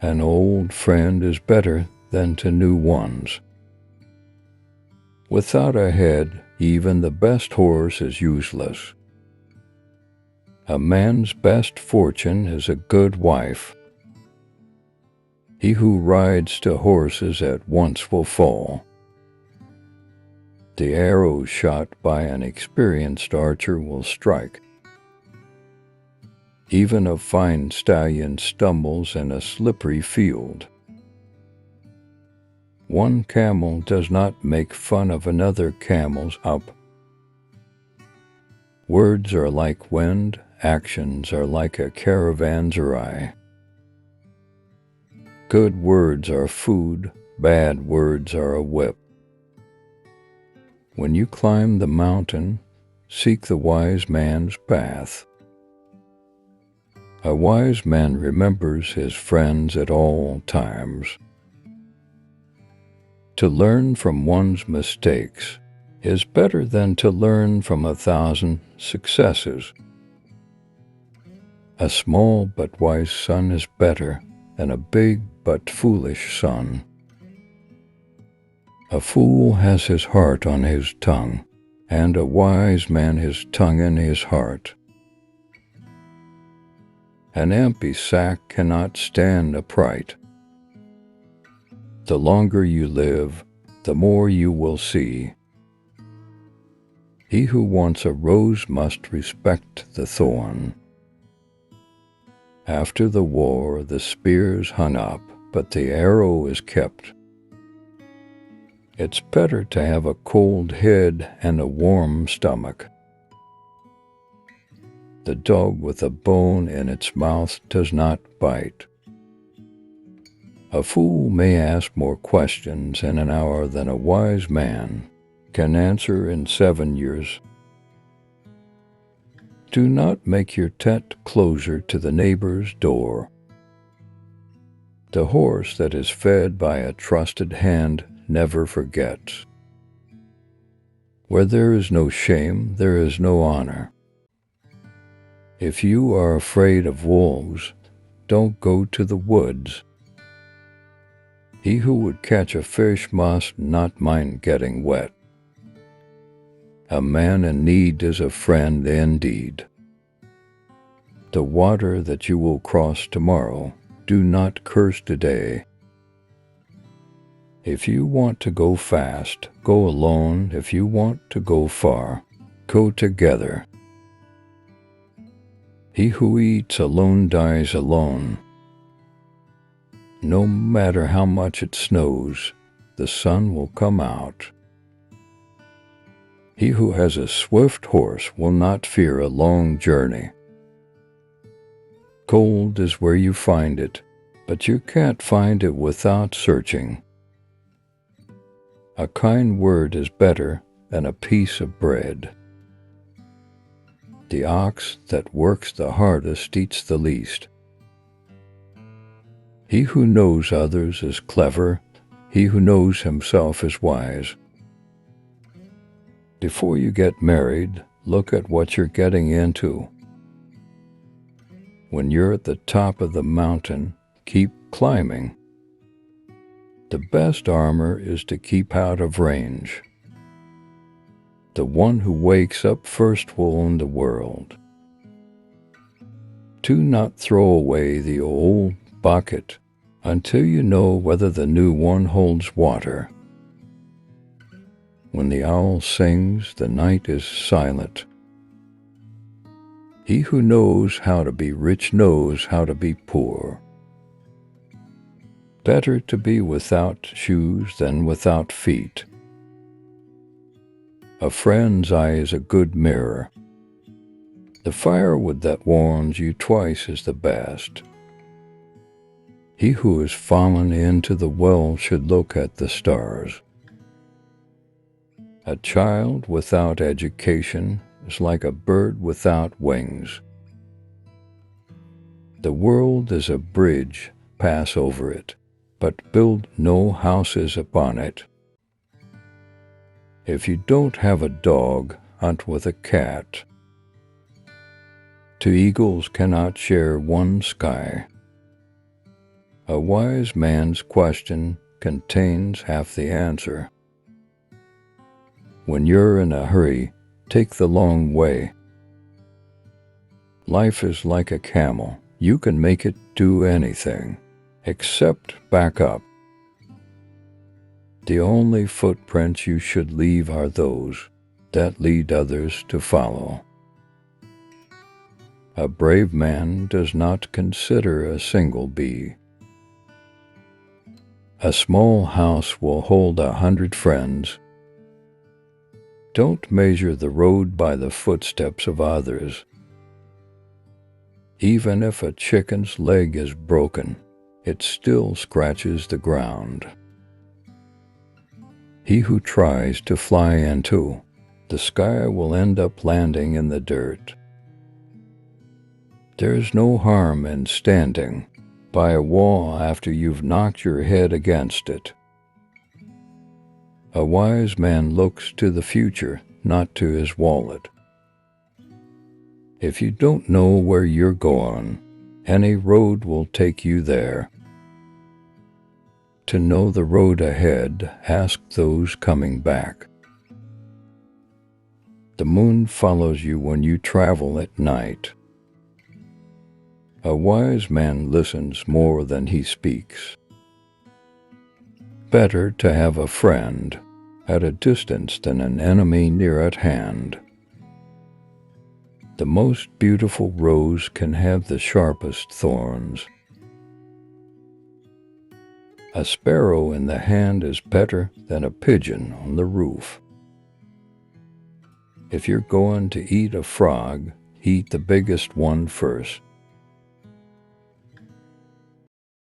An old friend is better than to new ones. Without a head, even the best horse is useless. A man's best fortune is a good wife. He who rides to horses at once will fall. The arrow shot by an experienced archer will strike. Even a fine stallion stumbles in a slippery field. One camel does not make fun of another camel's up. Words are like wind, actions are like a caravanserai. Good words are food, bad words are a whip. When you climb the mountain, seek the wise man's path. A wise man remembers his friends at all times. To learn from one's mistakes is better than to learn from 1,000 successes. A small but wise son is better than a big but foolish son. A fool has his heart on his tongue, and a wise man his tongue in his heart. An empty sack cannot stand upright. The longer you live, the more you will see. He who wants a rose must respect the thorn. After the war, the spear's hung up, but the arrow is kept. It's better to have a cold head and a warm stomach. The dog with a bone in its mouth does not bite. A fool may ask more questions in an hour than a wise man can answer in 7 years. Do not make your tent closer to the neighbor's door. The horse that is fed by a trusted hand never forgets. Where there is no shame, there is no honor. If you are afraid of wolves, don't go to the woods. He who would catch a fish must not mind getting wet. A man in need is a friend indeed. The water that you will cross tomorrow, do not curse today. If you want to go fast, go alone. If you want to go far, go together. He who eats alone dies alone. No matter how much it snows, the sun will come out. He who has a swift horse will not fear a long journey. Gold is where you find it, but you can't find it without searching. A kind word is better than a piece of bread. The ox that works the hardest eats the least. He who knows others is clever. He who knows himself is wise. Before you get married, look at what you're getting into. When you're at the top of the mountain, keep climbing. The best armor is to keep out of range. The one who wakes up first will own the world. Do not throw away the old bucket until you know whether the new one holds water. When the owl sings, the night is silent. He who knows how to be rich knows how to be poor. Better to be without shoes than without feet. A friend's eye is a good mirror. The firewood that warms you twice is the best. He who has fallen into the well should look at the stars. A child without education is like a bird without wings. The world is a bridge, pass over it, but build no houses upon it. If you don't have a dog, hunt with a cat. Two eagles cannot share one sky. A wise man's question contains half the answer. When you're in a hurry, take the long way. Life is like a camel. You can make it do anything, except back up. The only footprints you should leave are those that lead others to follow. A brave man does not consider a single bee. A small house will hold 100 friends. Don't measure the road by the footsteps of others. Even if a chicken's leg is broken, it still scratches the ground. He who tries to fly into the sky will end up landing in the dirt. There's no harm in standing by a wall after you've knocked your head against it. A wise man looks to the future, not to his wallet. If you don't know where you're going, any road will take you there. To know the road ahead, ask those coming back. The moon follows you when you travel at night. A wise man listens more than he speaks. Better to have a friend at a distance than an enemy near at hand. The most beautiful rose can have the sharpest thorns. A sparrow in the hand is better than a pigeon on the roof. If you're going to eat a frog, eat the biggest one first.